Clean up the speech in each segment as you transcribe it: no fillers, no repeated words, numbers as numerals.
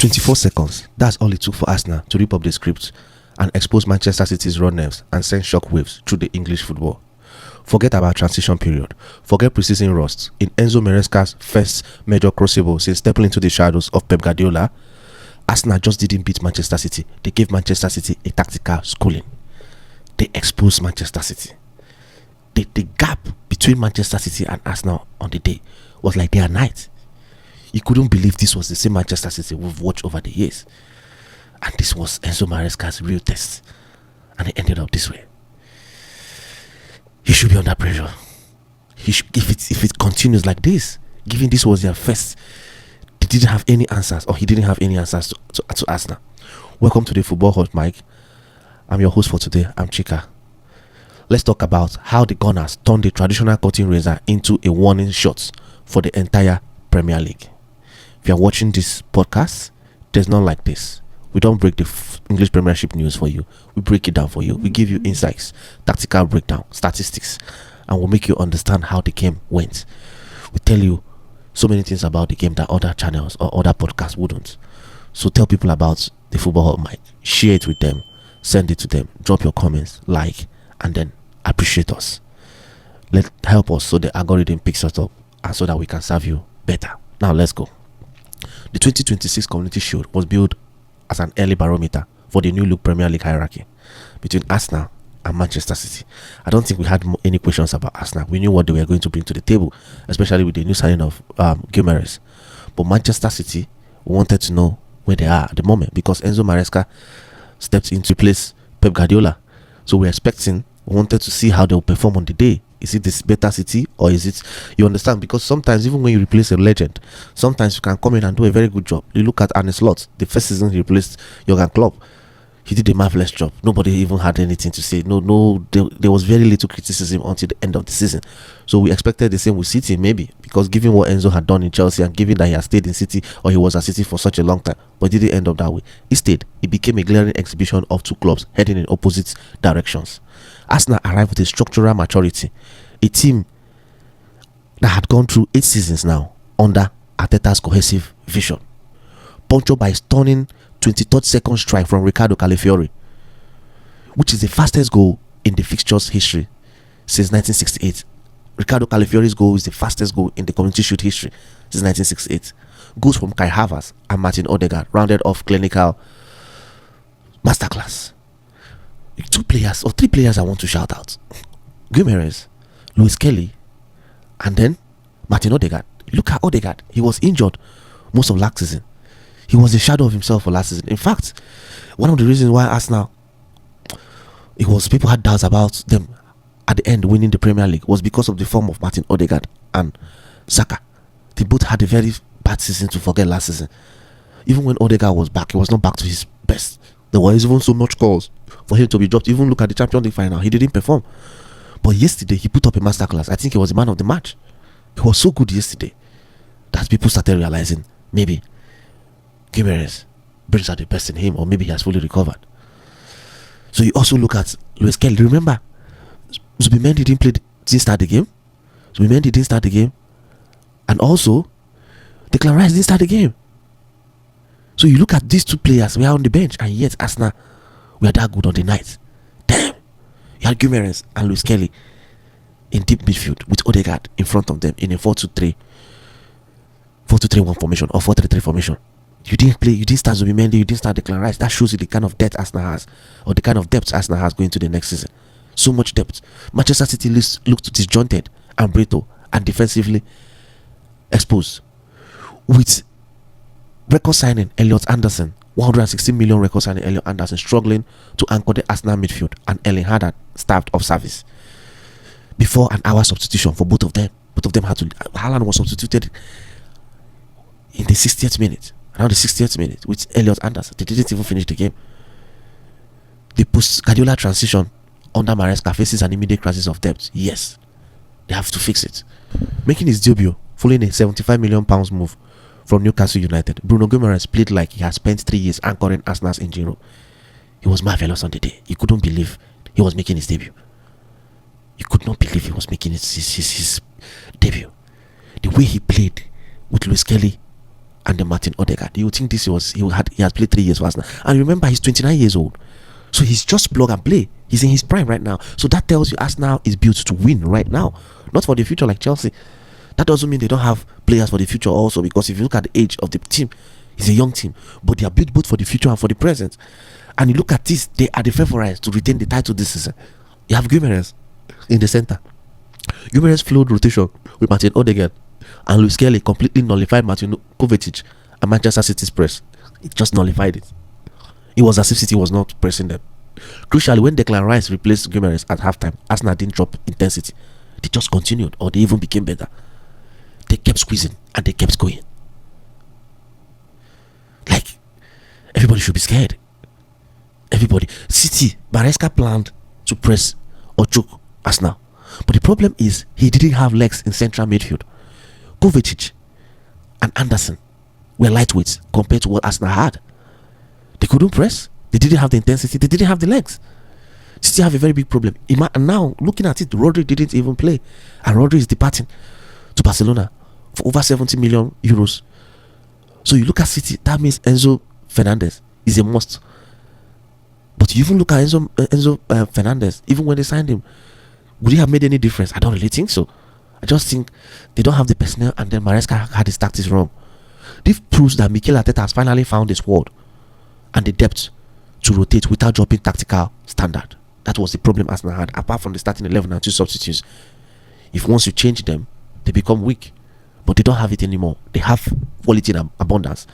24 seconds, that's all it took for Arsenal to rip up the script and expose Manchester City's raw nerves and send shockwaves through the English football. Forget about transition period. Forget preseason rust. In Enzo Maresca's first major crucible since stepping into the shadows of Pep Guardiola, Arsenal just didn't beat Manchester City. They gave Manchester City a tactical schooling. They exposed Manchester City. The gap between Manchester City and Arsenal on the day was like day and night. You couldn't believe this was the same Manchester City we've watched over the years. And this was Enzo Maresca's real test. And it ended up this way. He should be under pressure. If it continues like this, given this was their first, they didn't have any answers, or he didn't have any answers to Arsenal. Welcome to the Football Hot Mic. I'm your host for today. I'm Chika. Let's talk about how the Gunners turned the traditional cutting razor into a warning shot for the entire Premier League. If you're watching this podcast, there's none like this. We don't break the English Premiership news for you. We break it down for you. We give you insights, tactical breakdown, statistics, and we'll make you understand how the game went. We tell you so many things about the game that other channels or other podcasts wouldn't. So tell people about the Football Hot Mic. Share it with them. Send it to them. Drop your comments, like, and then appreciate us. Help us so the algorithm picks us up and so that we can serve you better. Now let's go. The 2026 Community Shield was built as an early barometer for the new look Premier League hierarchy between Arsenal and Manchester City. I don't think we had any questions about Arsenal. We knew what they were going to bring to the table, especially with the new signing of Maresca. But Manchester City wanted to know where they are at the moment because Enzo Maresca stepped in to replace Pep Guardiola. So we wanted to see how they'll perform on the day. Is it this better City, or is it, you understand? Because sometimes even when you replace a legend, sometimes you can come in and do a very good job. You look at Arne Slot, the first season he replaced Jurgen Klopp. He did a marvelous job. Nobody even had anything to say. There was very little criticism until the end of the season. So we expected the same with City, maybe, because given what Enzo had done in Chelsea and given that he had stayed in City, or he was at City for such a long time, but it didn't end up that way. Instead, it became a glaring exhibition of two clubs heading in opposite directions. Arsenal arrived with a structural maturity, a team that had gone through 8 seasons now under Arteta's cohesive vision, punctured by a stunning 23rd second strike from Riccardo Calafiori, which is the fastest goal in the fixture's history since 1968. Riccardo Calafiori's goal is the fastest goal in the Community Shield history since 1968. Goals from Kai Havertz and Martin Odegaard rounded off clinical masterclass. 3 players I want to shout out: Guimaraes, Luis Kelly, and then Martin Odegaard. Look at Odegaard. He was injured most of last season. He was a shadow of himself for last season. In fact, one of the reasons why Arsenal, people had doubts about them at the end winning the Premier League was because of the form of Martin Odegaard and Saka. They both had a very bad season to forget last season. Even when Odegaard was back, he was not back to his best. There was even so much calls for him to be dropped. Even look at the Champions League final, he didn't perform. But yesterday, he put up a masterclass. I think he was the man of the match. He was so good yesterday that people started realizing maybe Guimaraes brings out the best in him, or maybe he has fully recovered. So you also look at Luis Kelly. Remember, Zubimendi didn't start the game. And also, Declan Rice didn't start the game. So you look at these 2 players, we are on the bench, and yet Arsenal, we are that good on the night. Damn! You had Guimaraes and Luis Kelly in deep midfield with Odegaard in front of them in a 4-2-3-1 formation or 4-3-3 formation. You didn't start Zubimendi, you didn't start Declan Rice. That shows you the kind of depth Arsenal has, or the kind of depth Arsenal has going to the next season. So much depth. Manchester City looked disjointed and brittle and defensively exposed. With record signing Elliot Anderson, 160 million record signing Elliot Anderson, struggling to anchor the Arsenal midfield, and Erling Haaland starved of service. Before an hour substitution for both of them. Both of them had to. Haaland was substituted in the 60th minute. Around the 60th minute with Elliot Anderson. They didn't even finish the game. The post-Guardiola transition under Maresca faces an immediate crisis of depth. Yes, they have to fix it. Making his debut following a £75 million move from Newcastle United, Bruno Guimaraes played like he had spent 3 years anchoring Arsenal's engine room. He was marvelous on the day. You couldn't believe he was making his debut. You could not believe he was making his debut. The way he played with Luis Kelly and then Martin Odegaard. You would think he has played 3 years for Arsenal. And remember, he's 29 years old. So he's just plug and play. He's in his prime right now. So that tells you Arsenal is built to win right now, not for the future like Chelsea. That doesn't mean they don't have players for the future also, because if you look at the age of the team, it's a young team, but they are built both for the future and for the present. And you look at this, they are the favorites to retain the title this season. You have Guimaraes in the center. Guimaraes flowed rotation with Martin Odegaard, and Luis Kelly completely nullified Martin Kovacic and Manchester City's press. It just nullified it. It was as if City was not pressing them. Crucially, when Declan Rice replaced Guimaraes at halftime, Arsenal didn't drop intensity. They just continued, or they even became better. They kept squeezing and they kept going. Like, everybody should be scared. Everybody. City, Maresca planned to press or choke Arsenal. But the problem is, he didn't have legs in central midfield. Kovacic and Anderson were lightweights compared to what Arsenal had. They couldn't press. They didn't have the intensity. They didn't have the legs. City have a very big problem. And now, looking at it, Rodri didn't even play. And Rodri is departing to Barcelona for over 70 million euros. So you look at City, that means Enzo Fernandez is a must. But you even look at Enzo Fernandez, even when they signed him, would he have made any difference? I don't really think so. I just think they don't have the personnel, and then Maresca had his tactics wrong. This proves that Mikel Arteta has finally found the squad and the depth to rotate without dropping tactical standard. That was the problem Arsenal had, apart from the starting 11 and 2 substitutes. If once you change them, they become weak. But they don't have it anymore. They have quality in abundance.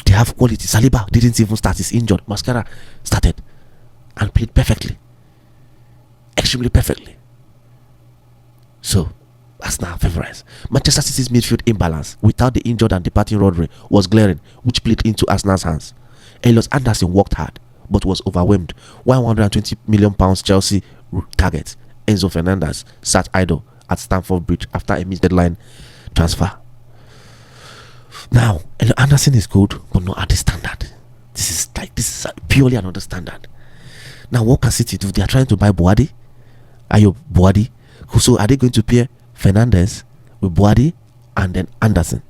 They have quality. Saliba didn't even start. He's injured. Mascara started and played perfectly. Extremely perfectly. So, Arsenal favorites. Manchester City's midfield imbalance without the injured and departing Rodri was glaring, which played into Arsenal's hands. Elliot Anderson worked hard, but was overwhelmed. £120 million Chelsea target. Enzo Fernandez sat idle at Stamford Bridge after a mid-deadline transfer. Now, Elliot Anderson is good, but not at the standard. This is purely another standard. Now, what can City do? They are trying to buy Boadi. Ayo Boadi. So are they going to pair Fernandez with Boadi and then Anderson?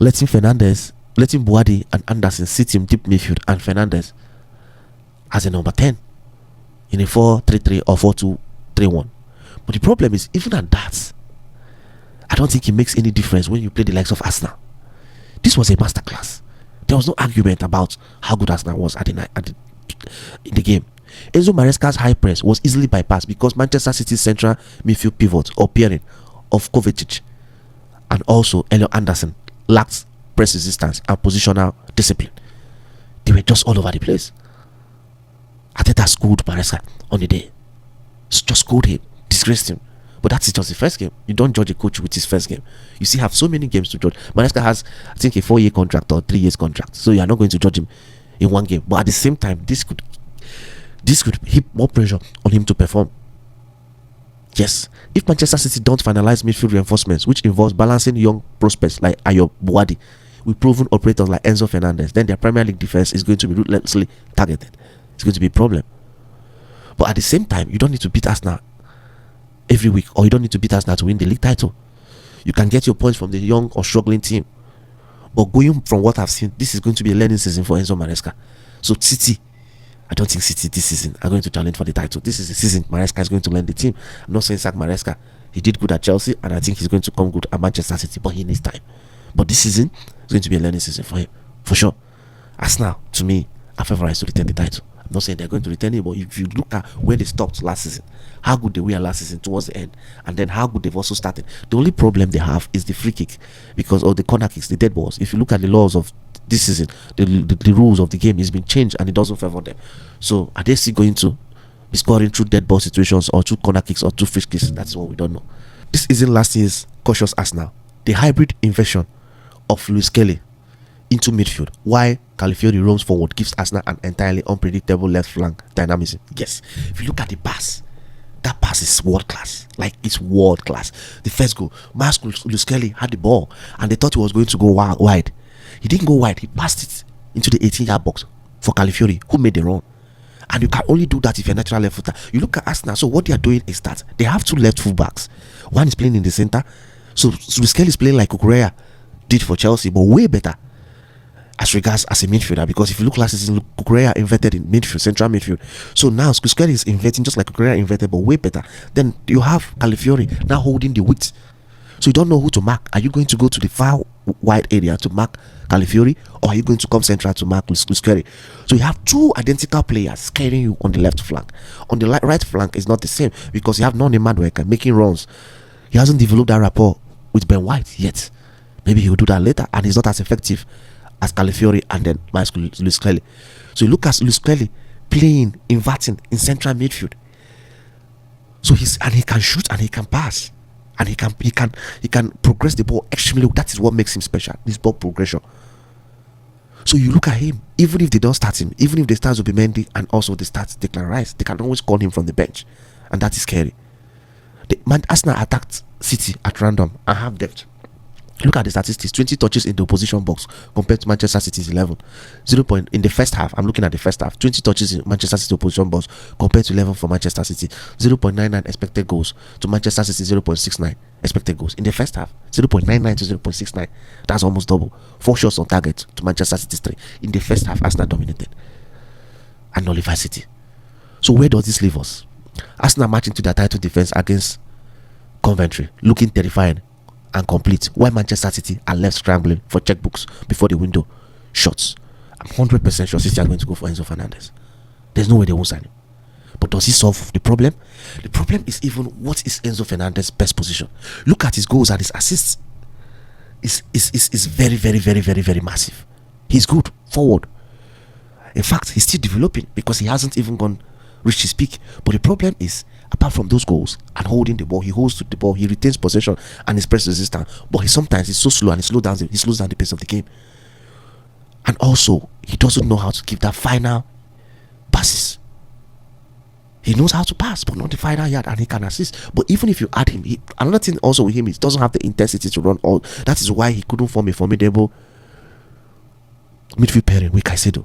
Letting Boadi and Anderson sit in deep midfield, and Fernandez as a number 10 in a 4-3-3 or 4-2-3-1. But the problem is, even at that, I don't think it makes any difference when you play the likes of Arsenal. This was a masterclass. There was no argument about how good Arsenal was in the game. Enzo Maresca's high press was easily bypassed because Manchester City's central midfield pivot or pairing of Kovacic and also Elliot Anderson lacked press resistance and positional discipline. They were just all over the place. Arteta schooled Maresca on the day. Just schooled him, disgraced him. But that's just the first game. You don't judge a coach with his first game. You still have so many games to judge. Maresca has, I think, a 4-year contract or 3 years contract. So you are not going to judge him in one game. But at the same time, this could heap more pressure on him to perform. Yes, if Manchester City don't finalize midfield reinforcements, which involves balancing young prospects like Ayo Boadi with proven operators like Enzo Fernandez, then their Premier League defense is going to be ruthlessly targeted. It's going to be a problem. But at the same time, you don't need to beat Arsenal every week, or you don't need to beat Arsenal to win the league title. You can get your points from the young or struggling team. But going from what I've seen, this is going to be a learning season for Enzo Maresca. So City, I don't think City this season are going to challenge for the title. This is the season Maresca is going to learn the team. I'm not saying sack Maresca. He did good at Chelsea, and I think he's going to come good at Manchester City, but he needs time. But this season is going to be a learning season for him, for sure. Arsenal, to me, are favourites to retain the title. I'm not saying they're going to retain it, but if you look at where they stopped last season, how good they were last season towards the end, and then how good they've also started. The only problem they have is the free kick, because of the corner kicks, the dead balls. If you look at the laws of this season, the rules of the game has been changed, and it doesn't favour them. So are they still going to be scoring through dead ball situations, or through corner kicks, or through free kicks? That's what we don't know. This isn't last year's cautious Arsenal. The hybrid inversion of Luis Kelly into midfield, while Calafiori roams forward, gives Arsenal an entirely unpredictable left flank dynamism. Yes, if you look at the pass, that pass is world class. Like, it's world class. The first goal, Luis Kelly had the ball, and they thought he was going to go wide. He didn't go wide. He passed it into the 18-yard box for Calafiori, who made the run. And you can only do that if you're a natural left footer. You look at Arsenal. So what they are doing is that they have two left full backs. One is playing in the center. So Luis Kelly is playing like Kukurea did for Chelsea, but way better as regards as a midfielder. Because if you look last season, Kukurea inverted in midfield, central midfield. So now Kukurea is inverting just like Kukurea inverted, but way better. Then you have Calafiori now holding the width. So you don't know who to mark. Are you going to go to the far wide area to mark Calafiori, or are you going to come central to mark Kuskeri? So you have two identical players carrying you on the left flank. On the right flank is not the same because you have Noni Madueke making runs. He hasn't developed that rapport with Ben White yet. Maybe he'll do that later, and he's not as effective as Calafiori and then Luis Kelly. So you look at Luis Kelly playing, inverting in central midfield. So he can shoot and he can pass. And he can progress the ball extremely well. That is what makes him special, this ball progression. So you look at him, even if they don't start him, even if they start Zubimendi and also they start Declan Rice, they can always call him from the bench, and that is scary. Arsenal attacked City at random and have depth. Look at the statistics: 20 touches in the opposition box compared to Manchester City's 11. 0 point in the first half. I'm looking at the first half. 20 touches in Manchester City opposition box compared to 11 for Manchester City. 0.99 expected goals to Manchester City 0.69 expected goals in the first half. 0.99 to 0.69. That's almost double. 4 shots on target to Manchester City's 3 in the first half. Arsenal dominated and nullified City. So where does this leave us? Arsenal marching to their title defense against Coventry, looking terrifying and complete, while Manchester City are left scrambling for checkbooks before the window shuts. I'm 100% sure City are going to go for Enzo Fernandez. There's no way they won't sign him. But does he solve the problem? The problem is, even what is Enzo Fernandez's best position? Look at his goals and his assists. Is very, very, very, very, very massive. He's good forward. In fact, he's still developing because he hasn't even reached his peak. But the problem is, apart from those goals and holding the ball, he holds to the ball, he retains possession and is press resistant. But sometimes he's so slow and he slows down the pace of the game. And also, he doesn't know how to give that final passes. He knows how to pass, but not the final yard, and he can assist. But even if you add him, another thing also with him is he doesn't have the intensity to run all. That is why he couldn't form a formidable midfield pairing with Caicedo.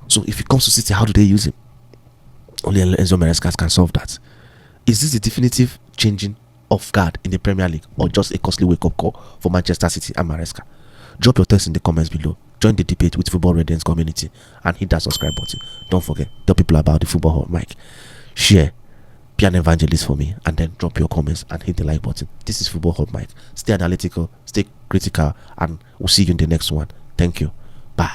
So if he comes to City, how do they use him? Only Enzo Maresca can solve that. Is this the definitive changing of guard in the Premier League, or just a costly wake-up call for Manchester City and Maresca? Drop your thoughts in the comments below. Join the debate with Football Radiance community and hit that subscribe button. Don't forget, tell people about the Football Hot Mic. Share, be an evangelist for me, and then drop your comments and hit the like button. This is Football Hot Mic. Stay analytical, stay critical, and we'll see you in the next one. Thank you. Bye.